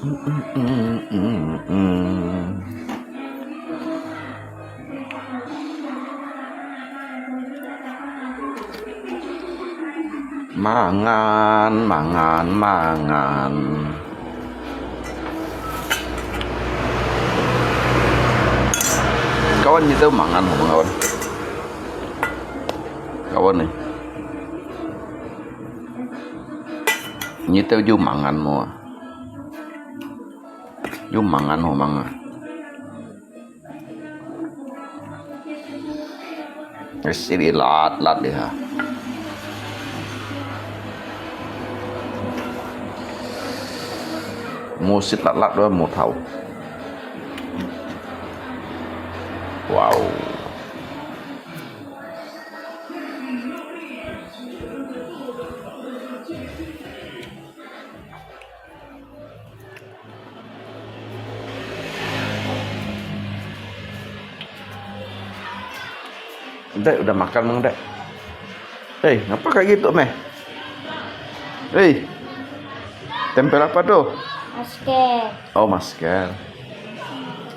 Mangan, mangan, mangan. Kawan kita mangan, kawan. Kawan nih. Nyita ju mangan mo. Ju mangan ho mangan. Sini lat dia. Musik lat doang mau tahu. Wow. Dek, udah makan Mang Dek? Hei, ngapa kayak gitu, Meh? Hei, tempel apa tuh? Masker. Oh, masker.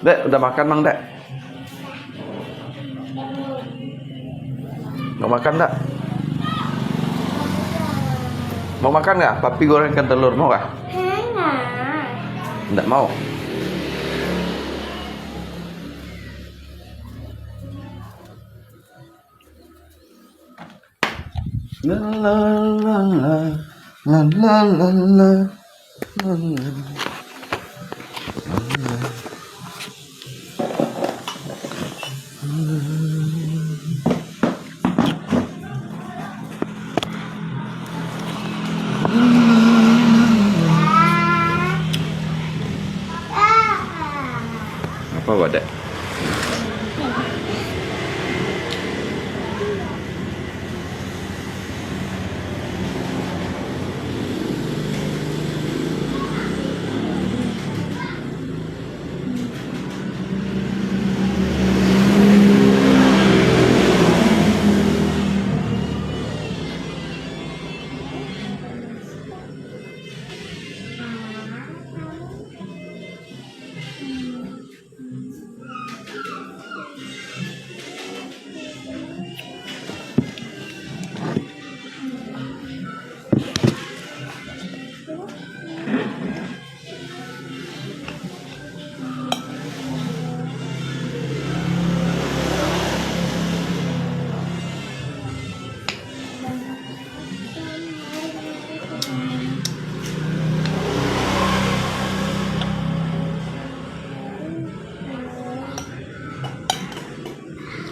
Dek, udah makan Mang Dek? Mau makan nggak? Mau makan nggak? Papi gorengkan telur, mau nggak? Enggak. Nggak mau. La la la la la la la la la. Apa wadah?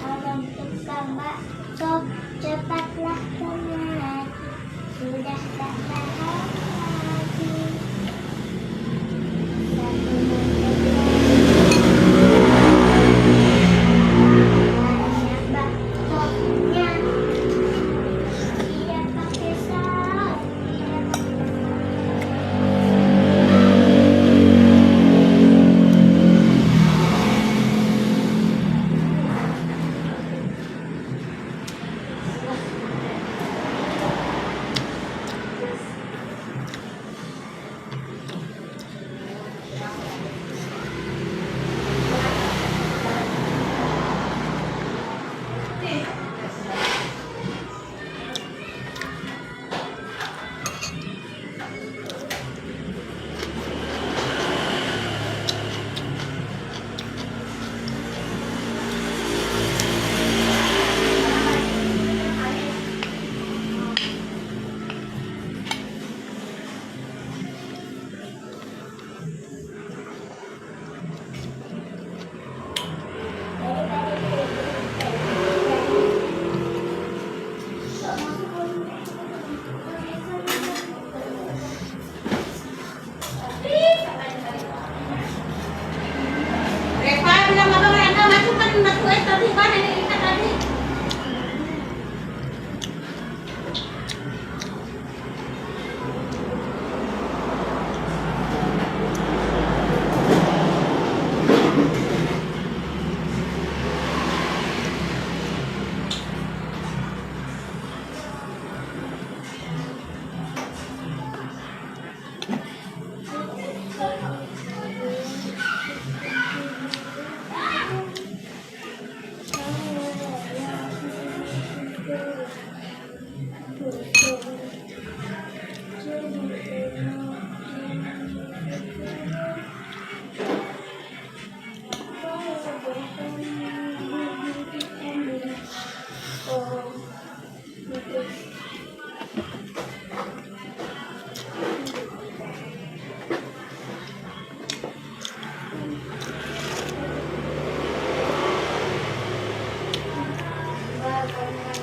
Orang tukang bakso, cepatlah kemari. Sudah tak tahan lagi. Satu banyak baksonya. Dia pakai saus.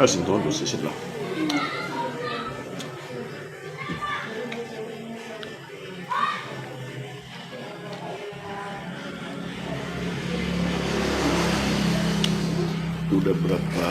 Sentuhan tuh sisit lah. Udah berapa?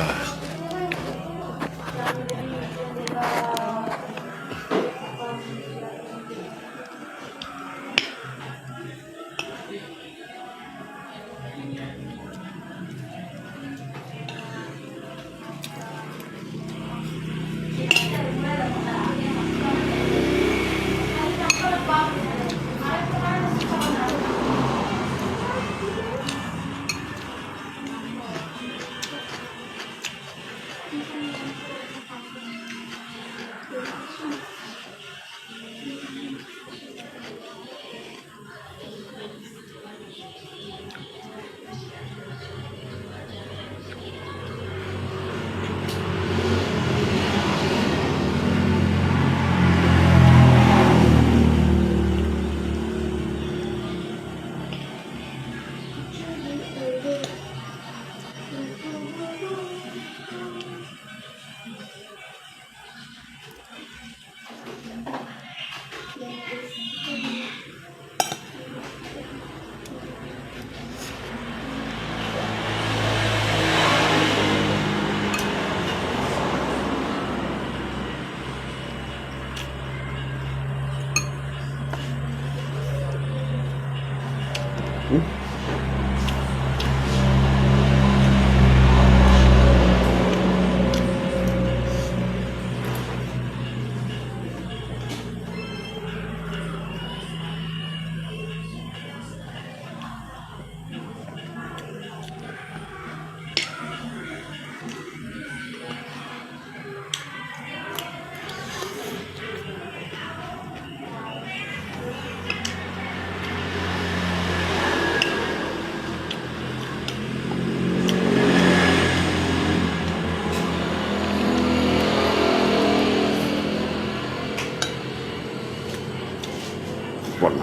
Warna.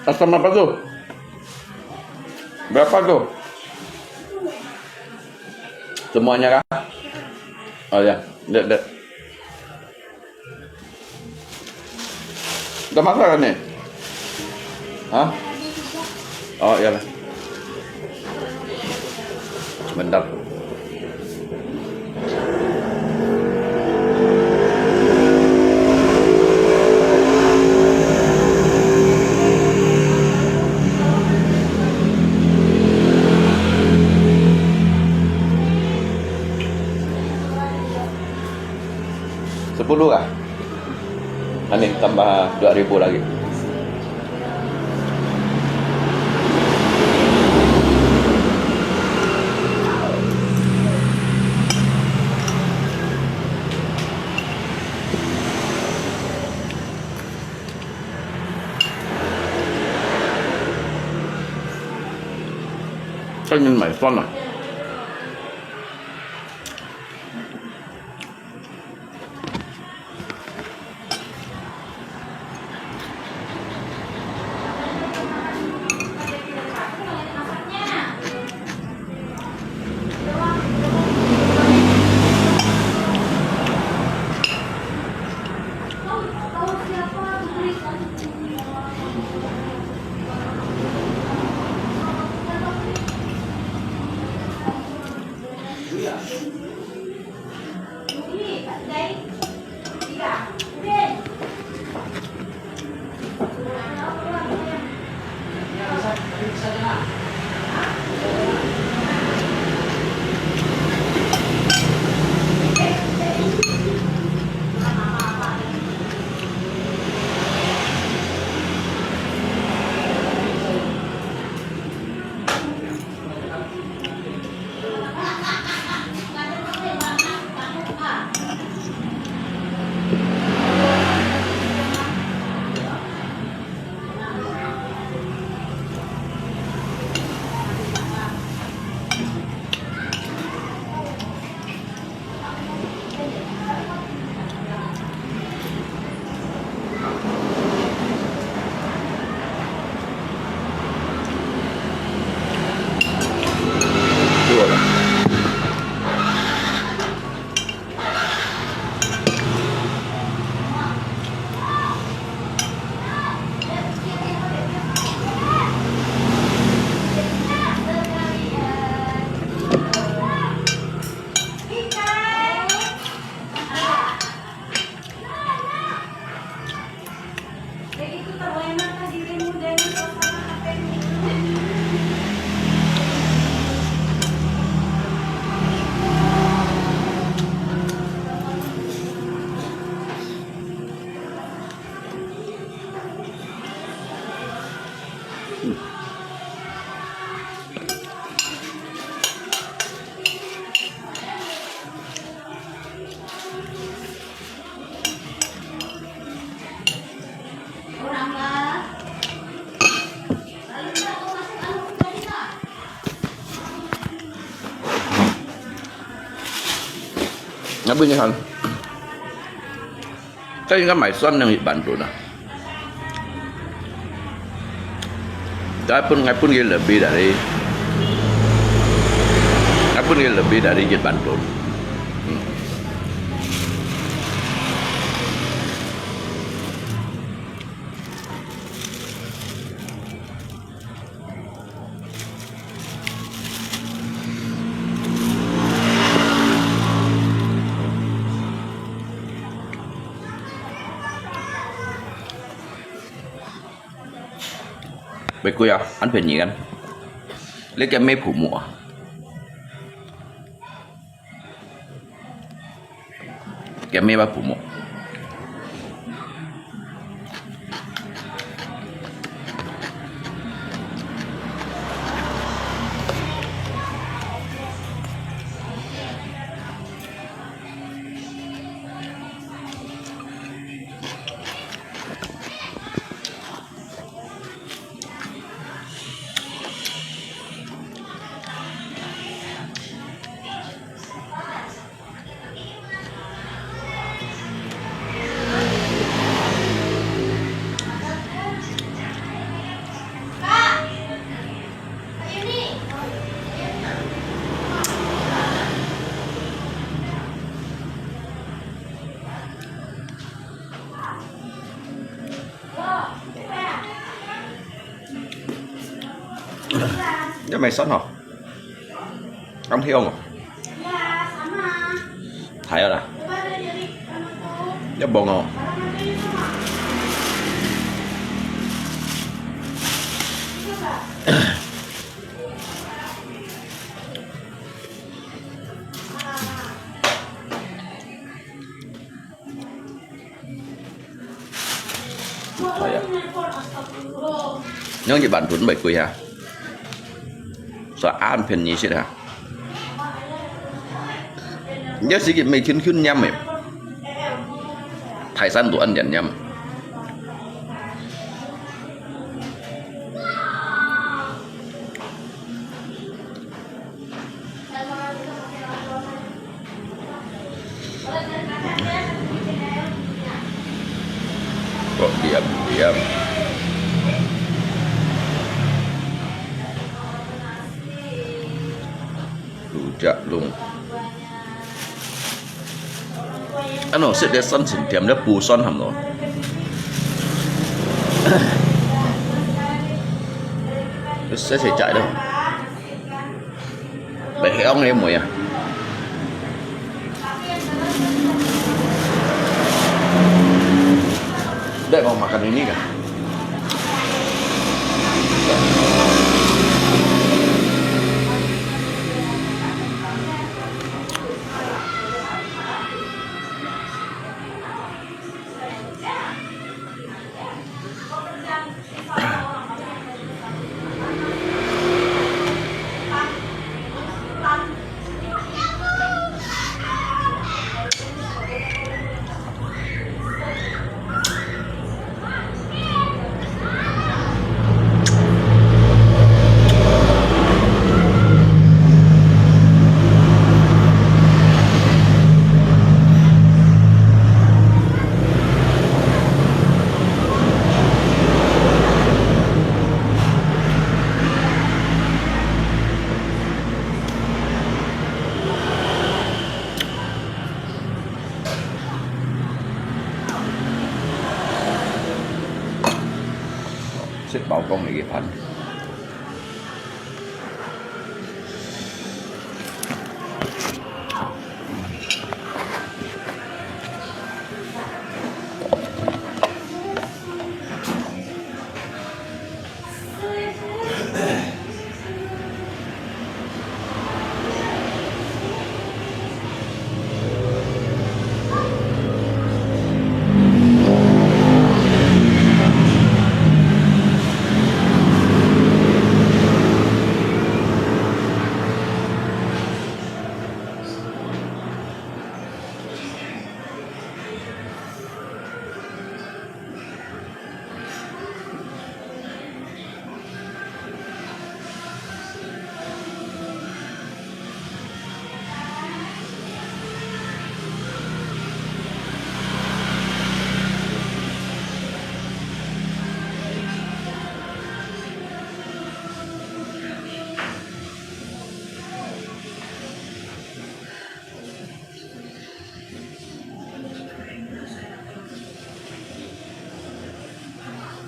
Asam apa tuh? Berapa tuh? Semuanya kah? Oh ya, lihat. Udah masak kan nih? Hah? Oh iya lah. Bentar. Sepuluh kah? Ini tambah 2.000 lagi. Saya ingin main sana. Ngapa ni kan? Kan应该买酸yang dibantu dah. Ngapun dia lebih dari jet bantu. Bây giờ anh phải gì anh lấy cái mép phủ mùa cái mép phủ mùa cái mày sẵn hả? Ông thấy không à? Thấy rồi nè. Cái bông không? Thôi à. Nhớ như bạn Tuấn bày quỳ ha. Soal penny sih dah. Nhớ sikit mày khuyên nhâm mày. Thái San tuan jangan nhâm. Kok diam. Rujak lung. Ano, sẽ để son chỉnh tiệm đó bù son hầm rồi. Sẽ chạy đâu. Để heo nghe mùi à. Dek mau makan ini kan? Xếp bảo con này cái phần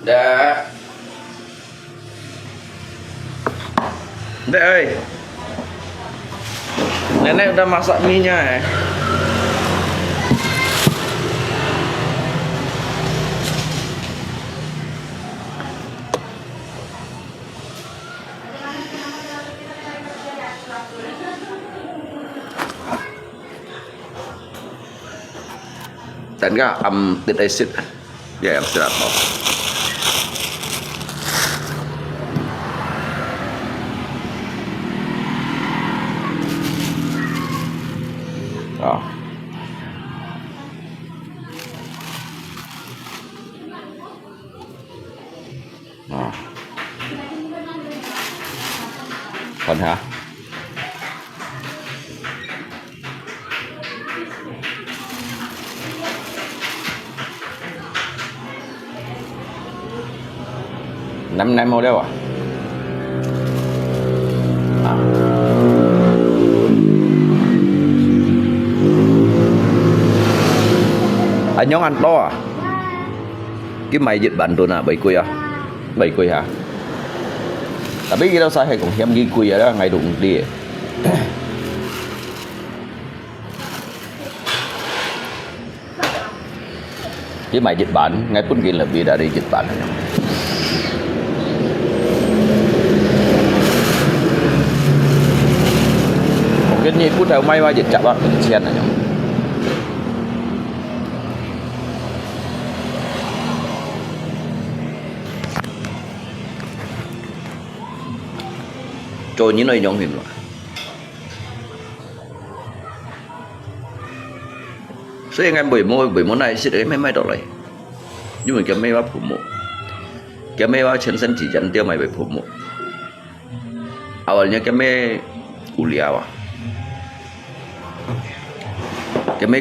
Dek. Dek ơi. Nenek udah masak mie-nya ya. Dan ka tiết acid dia yang sudah tahu. Oh. Oh. Còn hả? Năm nay model à? Anh nhóm ăn to à? Cái mày dịch bệnh tuh na 7 kuy à? 7 kuy hả? Tapi kita saya kong hiam gi kuy ada ngai đụng đi. Cái mày dịch bệnh ngay pun gin lebih dari dịch bệnh. Mungkin ni pun dah mai wajib cak bak pencian aja. Cho những nơi nhóm hình loại.所以anh em bởi món này sẽ đấy mấy đỏ này. Nhưng mà cái mấy bắp phủ mộ. Cái mấy bắp chân sân chỉ dẫn tiêu mày bởi phủ mộ. Awalnya cái mấy kuliah à. Cái mấy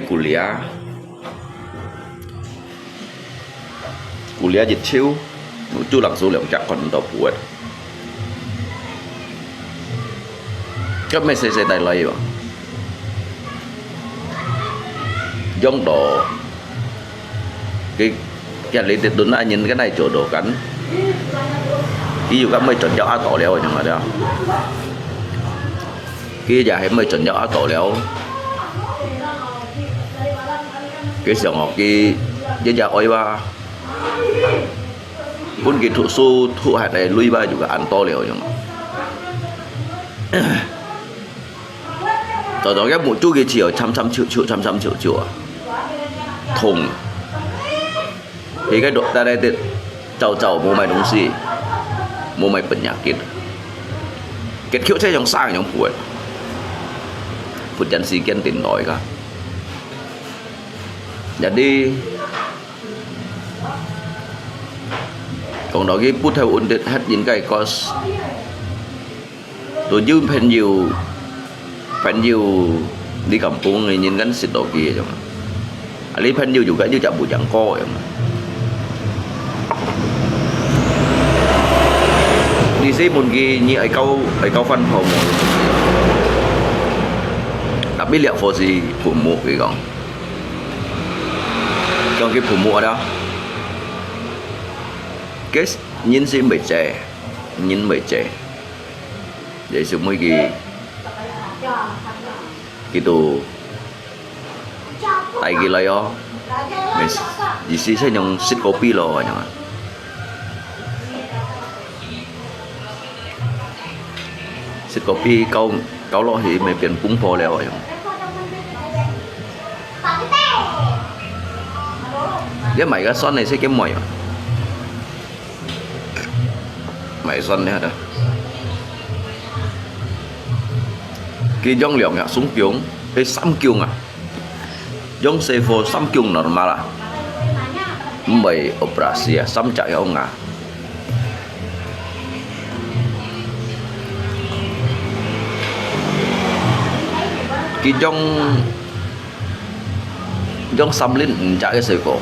kuliah dịch chiếu. Chú lặng số liệu chắc còn tàu phụ ấy. Cái mấy xe tay lấy vào. Giống đồ cái lý tiết đúng là nhìn cái này chỗ đồ cắn. Ví dụ các mấy chuẩn nhỏ tổ léo chẳng hạn đó. Kia giờ hay mấy chuẩn nhỏ tổ léo. Cái sòng học kia với giờ oi ba. Pun cái thụ hạt này lui ba juga ăn to léo chẳng hạn. Tao đó cái một chút cái chiều trăm triệu thùng thì cái độ ta đây thì chầu mua mày đúng gì mua mày penyakit kết khiếu thế trong sang trong buổi phụ chân si kiên tiền nổi cả jadi còn đó cái put theo ổn định hết những cái cos tôi dư pen nhiều đi kampung này nhìn cái xịt đồ kia chẳng Ali pen nhiều juga như chợ bù chẳng co chẳng đi xí một cái như ai câu phân phòng đặc biệt liệu phổ gì phụ mộ cái con trong cái phụ mộ đó cái nhìn xí mấy trẻ để xuống mấy cái tù tại cái lấy ó di sini saya yang sit kopi loh jangan sit kopi kau lo thì mày tiền pung po leo rồi cái mày cái son này sẽ kiếm mồi mày son này đó cái dòng liệu ngã xuống kiếng cái sắm kiêng à dòng xe phô sắm kiêng normal à mày operasi à sắm chạy ông à cái dòng sắm lên chạy cái xe cổ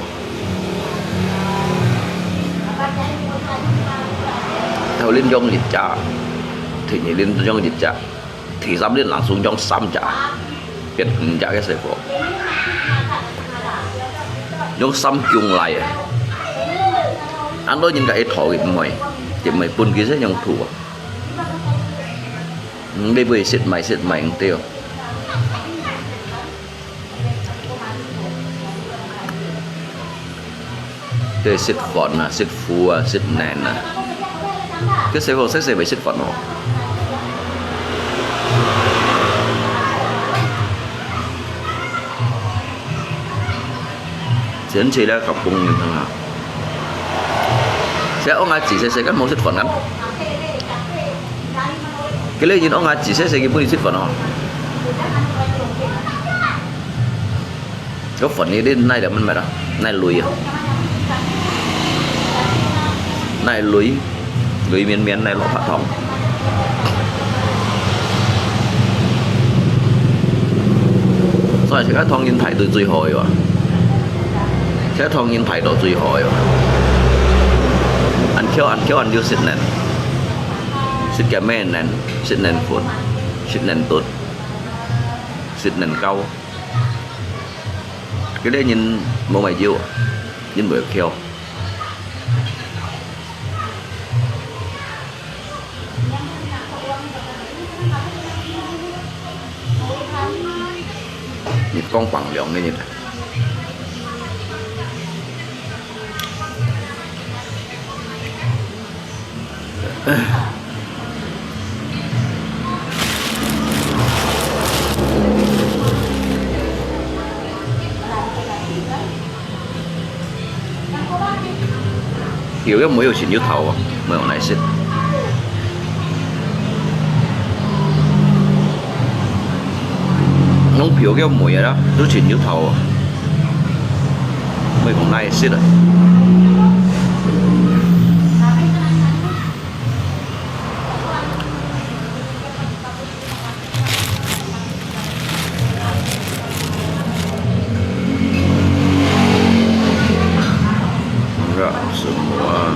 theo lên dòng dịch trả thì nhảy lên dòng dịch trả thì sắm lên langsung dòng sắm trả kết trả cái xe cổ dòng sắm kiêng lại Ando nhìn cái thỏ cái mày pun kia rất nhung thủ à. Đây vừa xịt mày không tiêu. Đây xịt phòn à, xịt phu à, xịt nền à. Cái xe hồ xe bị xịt phòn không? Chính chỉ là cặp cùng như thế nào? Sẽ ông ai chỉ sẽ các món xịt phòn ngắn. Cái lấy nhìn ông ai chỉ sẽ cái bún xịt phòn không? Cái phòn này đến nay là mình mày đó, nay lùi à? Này lùi miên này lọ phá thòng. Rồi sẽ các thong nhìn thấy từ最好嘅，sẽ thong nhìn thấy到最好嘅。ăn khéo vô xịt nền, xịt cái mê nền, xịt nền phun, xịt nền tốt, xịt nền cao. Cái đấy nhìn mô mày vô, nhìn bữa khéo. Nhìn con quẳng lượng như thế này. Hiểu cái mũi chuyện như thầu à? Mới hôm nay xích. Nó biểu cái mùi đó, nó chuyện như thầu. Mấy hôm nay xích rồi. Enggak semua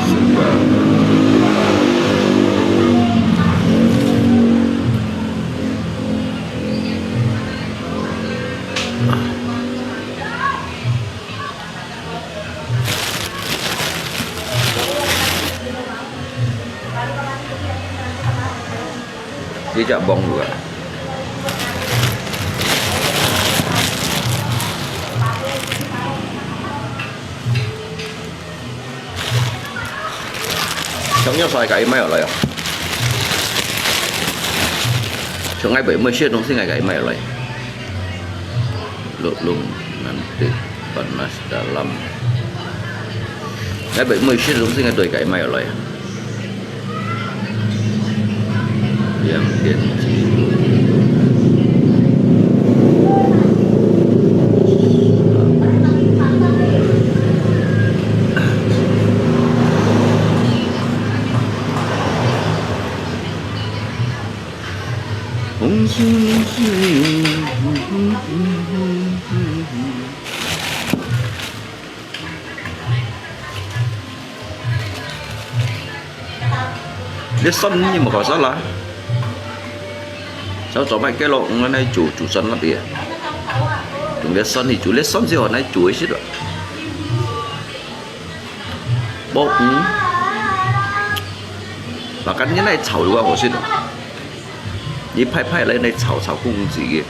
sebab dia tak bong juga. Chống sai cái máy ở lại à? Chống ngay 70 shit dong sih nggak kayak máy ở lại. Lum nanti panas dalam. Ngay 70 shit dong sih nggak tuh kayak máy ở lại. Yang genci. Biết sân nhưng mà có rất là sao cho mày cái lộn này chủ sân lắm kìa. Chúng biết sân thì chủ biết sân gì hồi nay chủ ấy xích rồi. Bốc và cái này chảo được không xích rồi. Đi phai lên đây chảo cung gì kìa.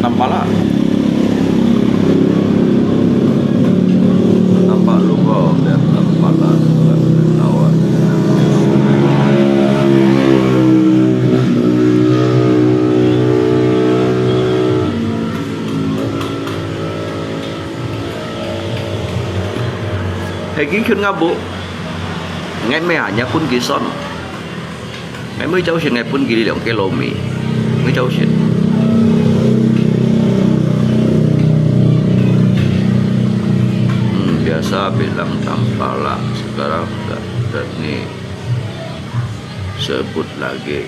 Nampak lah. Nampak lupa lihat nampak lah. Awak. Thầy kính khuyên ngao bộ. Ngay mẹ hả nhà pun kì son. Ngay mới cháu chuyện ngày pun kì đi lượng cái lô mì. Mới cháu chuyện. Biasa bilang tampala, sekarang tak ni sebut lagi.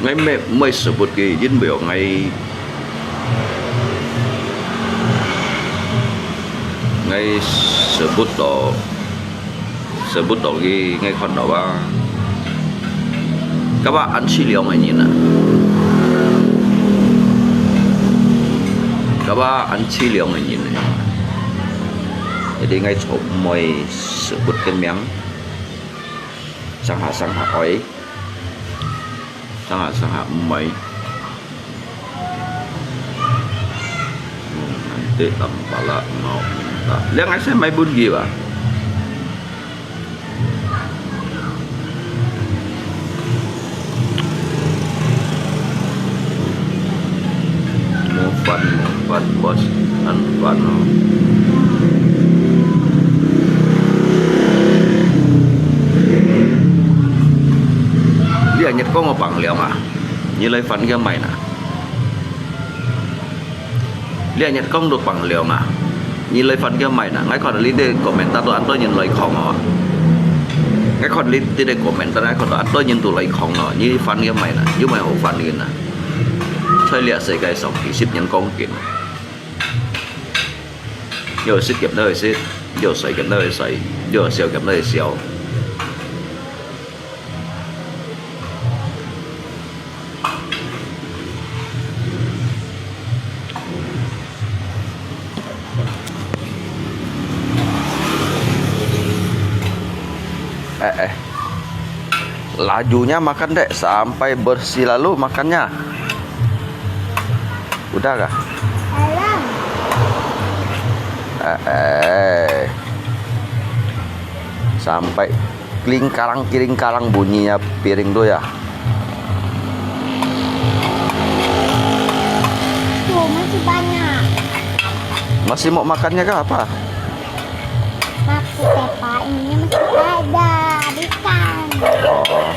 Ngay mẹ mới sebut cái dính biểu ngay ngay sebut đó cái ngay con đó ba các bạn ăn chi liều mày nhìn à các bạn ăn chi liều mày nhìn này jadi ngay chỗ mày sebut cái miếng sang hạ ấy sang hạ mày nanti tambah mau minta lihat nggak saya main bunyi pak Fun bos and fun dia nyet kok ngopang liang ah nilai fun cái mày nè dia nyet kong được bằng liang à nilai fun cái mày nè ngay còn lý để komentar tuh atau nhìn lời không à ngay còn lý để komentar ngay còn atau nhìn tụi lời không à như fun cái mày nè như mày hổ fun cái nè chơi liệt sẽ cái sòng kỹ ship nhân công kiện giờ ship kiếm nơi ship giờ sấy kiếm nơi sấy giờ xèo kiếm nơi xèo lajunya makan dek sampai bersih lalu makannya udah kah? Sampai kiring karang bunyinya piring tuh ya. Tuh masih banyak. Masih mau makannya kah apa? Maksudnya Pak, ini masih ada, habisan. Oh.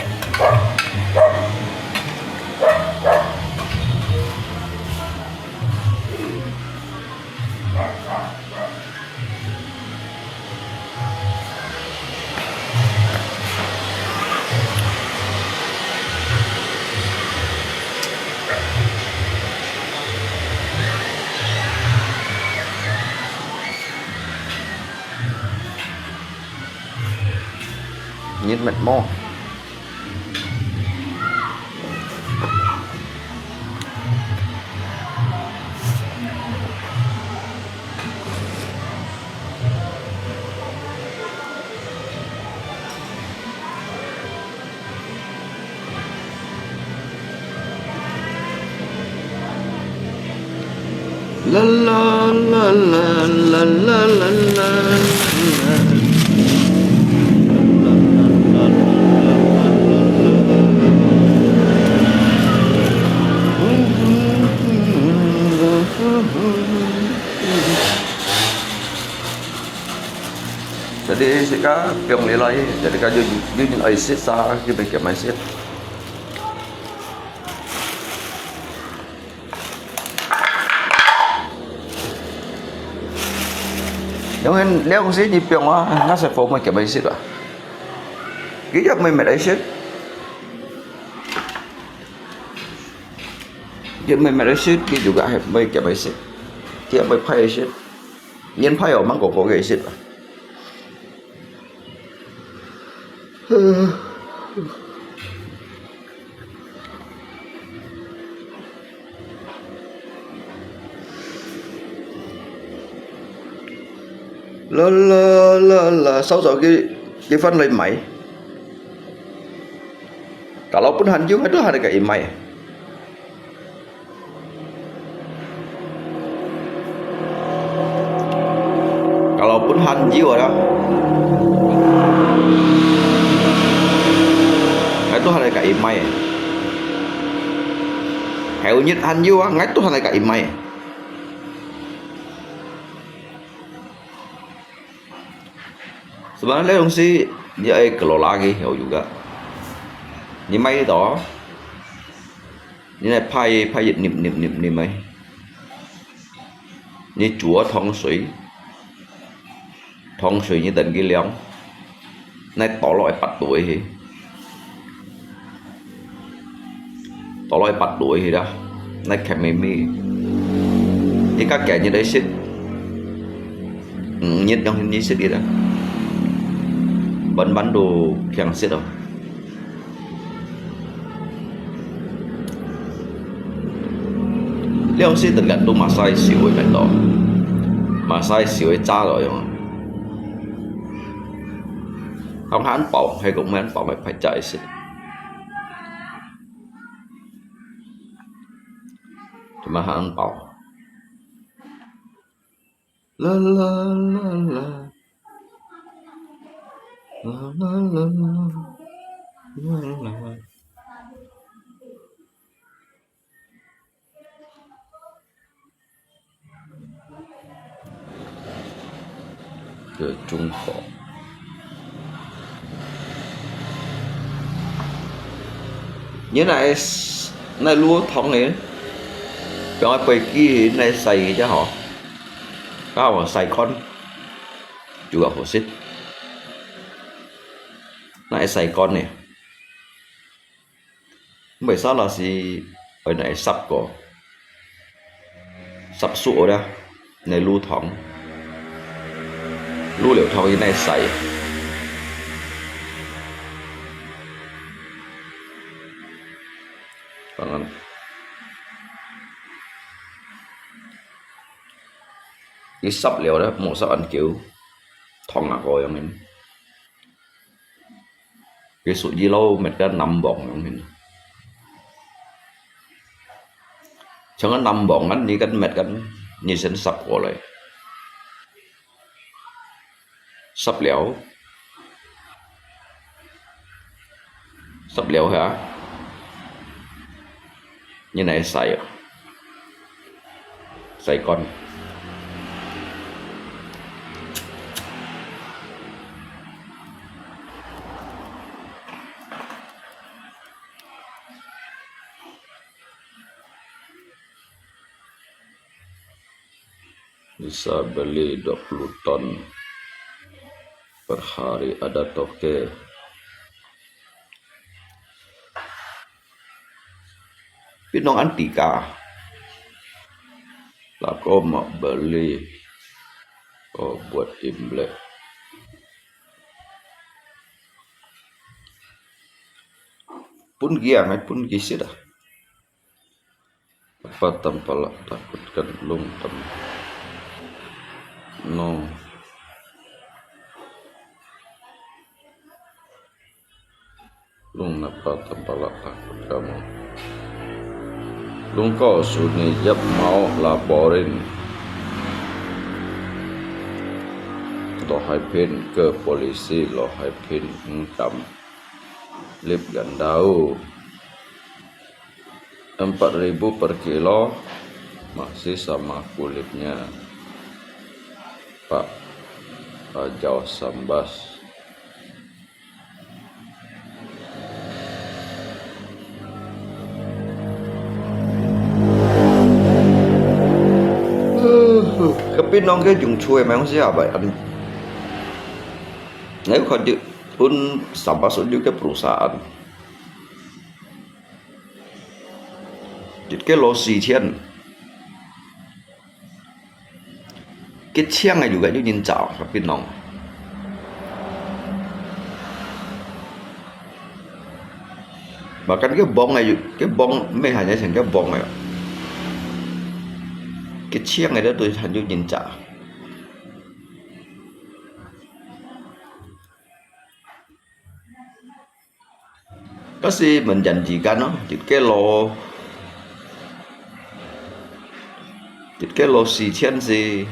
Nhìn mệt mò la la la la la la la la. Jadi sika piong lelai jadi ka jujun aisit sa ki be ke maisit Jangan leo sih di piong ah nasa phone mai ke maisit ah ki jak mai met aisit jadi mai met aisit ki juga have mai ke maisit ki mai phai aisit nhân phai ở mang ko ke aisit la sao rồi cái phân lên mày kalaupun Hanjung itu ada kayak imai kalaupun Hanjiu ada itu ada kayak imai heo nhất Hanjiu ngay itu ada kayak imai sebenarnya dong sih dia kelola lagi heo juga ini mai đó ini này phai dịch niệm ấy như chúa thông suy như tình cái liang này tỏ loại bắt đuổi thì tỏ loại bắt đuổi thì đó này kèm mì như các kẻ như đấy xích nhiệt trong như sẽ đi đó bắn đồ kèng sẽ đâu liệu sẽ tất cả đồ mà sai xỉu ấy phải đó mà sai xỉu ấy cha rồi không không hắn bảo hay cũng hắn bảo phải chạy xịt mà hắn bảo la la la la la la la la la ở Trung Quốc như này lúa thông này cho quay kia này xài cho họ cao mà xài con chủ gặp hồ xích này xài con này bởi sao là gì ở này sập cổ sập sụa đó này lúa thông lúa liệu thông như này xài còn cái sắp liệu đó một sắp ăn kiểu thong ngạc rồi mình cái số gì lâu mình đã 5 bọng mình chẳng có 5 bọng anh đi cánh mệt cánh như sinh sắp của lại sắp liệu hả như này xài con bisa beli 20 ton per hari ada toke pinong antika laku mau beli buat Imlek pun giang pun gisi dah apa tempel takutkan lung tem no lung apa tempel takut kamu lung kau suni jap mau laporin lo hai pin ke polisi lo hai pin engkam lip gandau 4.000 per kilo masih sama kulitnya Pak Jauh Sambas Kepinong cái dùng chui mà không siapa anh nếu không được pun Sambas juga perusahaan cái lô xì thiên cái chiang này juga nhìn chảo các bên nòng và cái bông này cái bông mấy hàng nhảy thành cái bông này cái chiang này đó tôi thành nhìn chảo có gì mình dành gì cả nó cái lô xì thiên gì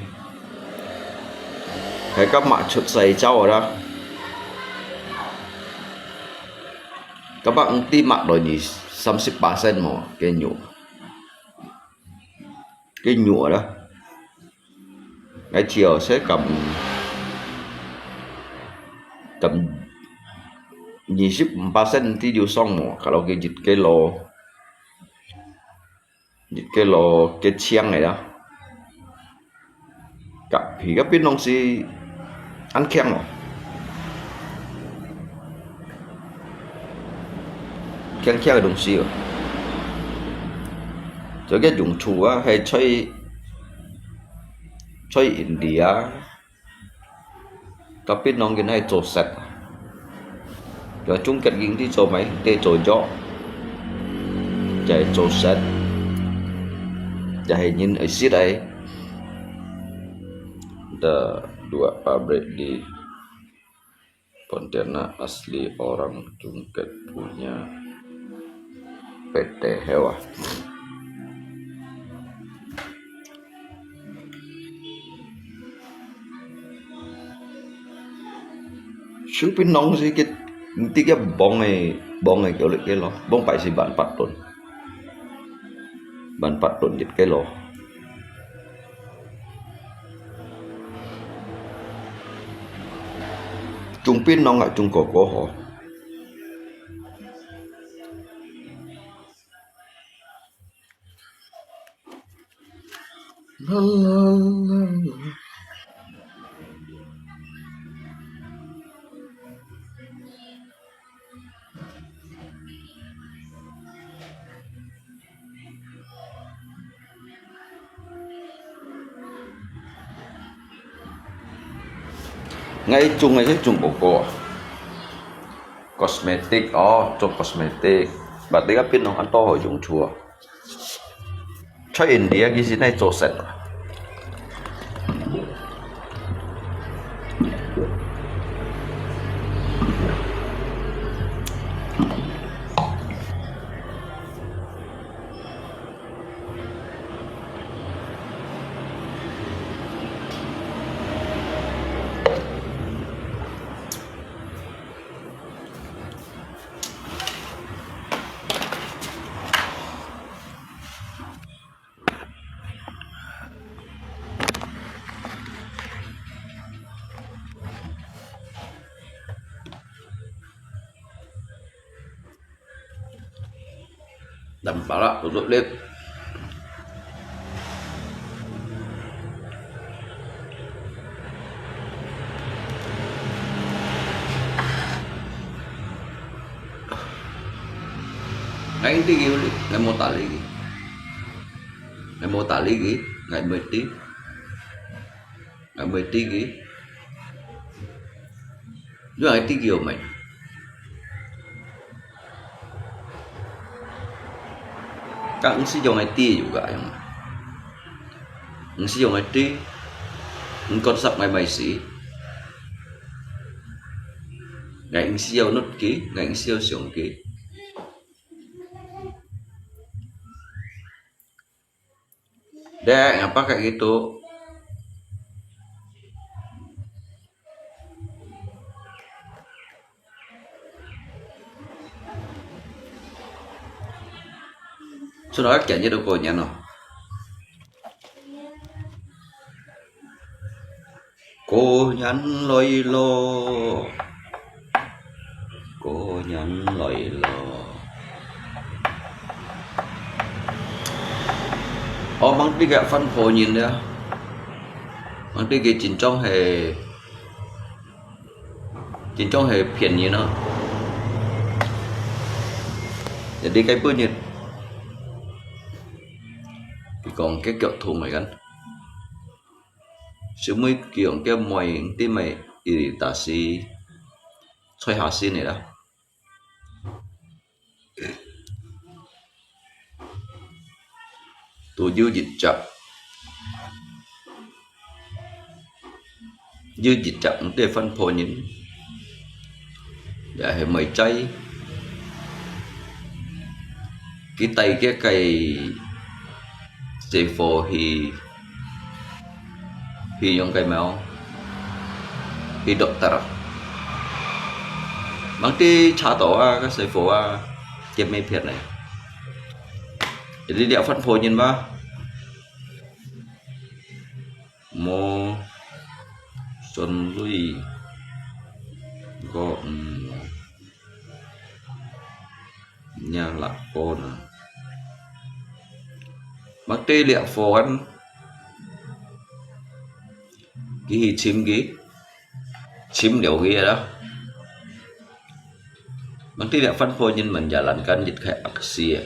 hay các bạn chụp giày trâu ở đó các bạn tim mạng rồi nhỉ 30% mà cái nhựa đó cái chiều sẽ cầm 20% thì điều xong mà kalau cái lô cái chiang này đó thì các bên nông si ăn khem rồi khen khen đồng si rồi cho cái dùng chủ á hay chơi India Tapi nong cái này chỗ sạch rồi chung kết ging thì chỗ mấy để chỗ gió chạy chỗ sạch chạy nhìn ở sini đấy ada dua pabrik di Pontianak asli orang Cungket punya PT Hewa. Supin nong sih cái tiga bong này kiểu lại cái lo bong phải sih ban 4 ton dịch cái lo trung pin nong lại trung cổ họ ngay chung này cái chung cổ cosmetic chung cosmetic berarti kan pin nong anto ho chung chua cho India cái gì này cho sạch đầm pala tutup lip ngày tí kêu ngày mô tả lý ngày mô tả lý kì ngày 10 tí kì nhưng ngày tí kêu mày các ứng sử dụng IT juga yang ứng sử dụng IT konsep ngày mày sĩ ngày ứng sử dụng nút ký ngày ứng sử dụng ký deh ngapa kayak gitu sudah kayaknya udah punya no cô nhắn lôi lô mang đi gạ phân phối nhìn đấy mang đi cái chính trong hệ phiền như nó jadi cái bữa nhiệt còn cái kiểu thùng mày gắn sự mới kiểu cái mồi tim mày iritasi xoay hạ xin này đó tôi dư dịch chậm để phân phối những để hệ mày cháy cái tay cái cây C4 hi yung kay mau hi dokter bang ti cha to cái C4 jem mấy phiệt này jadi dia phân phối nhìn ba mo son lui có nhà lạc con bác tê liệm phổ ăn cái hi chim đều ghi đó bác tê liệm phân phối nhưng menjalankan jika aksi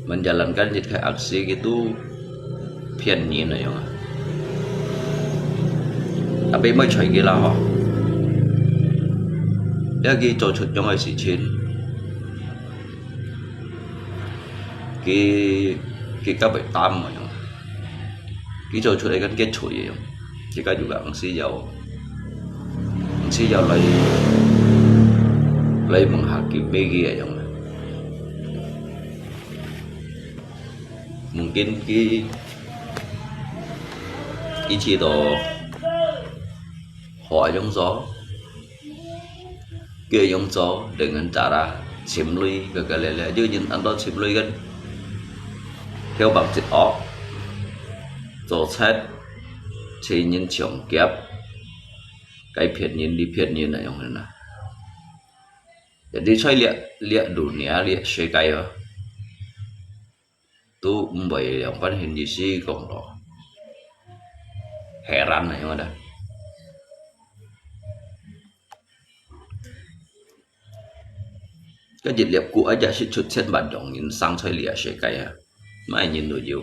menjalankan jika aksi gitu pian ni na yung 俾咪隨機啦嗬，一佢做出咗嘅事情，佢急被擔嘅樣，佢做出嚟嘅嘅隨樣，而家juga mesti有嚟menghakimi dia yang mungkin ki chỉ đồ hỏi giống gió kia giống gió dengan cara chiếm lui cái là như những anh đó chiếm lui gần theo bằng chữ ó rồi xét chỉ những trường kép cái phiền nhìn đi phiền nhìn này không nè jadi saya lihat dunia lihat sekaya tu mbay yang pan hindi si kong lo heran này mà đó cái dịch liệu của aja si chut set bản dong nhìn sang saya lihat sekaya mai nhìn đồ nhiều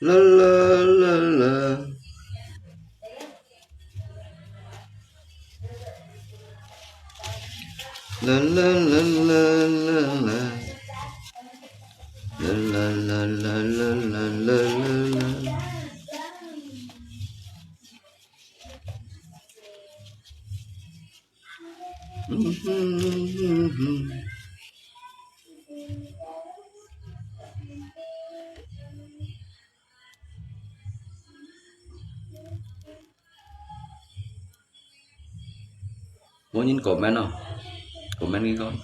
la la la la la la la la la la la la la la la la la Mau nhìn comment không? Comment đi con.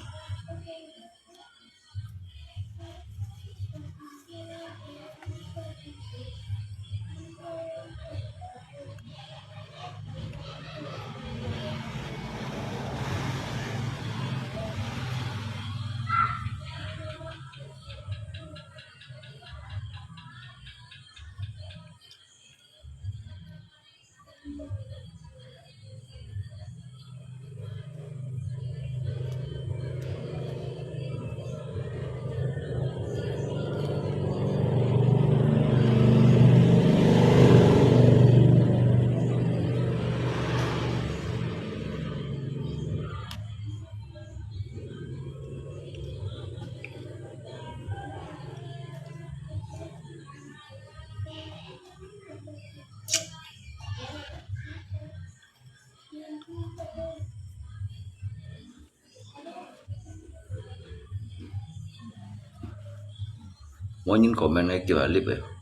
Mau nhìn comment này kiểu clip ấy.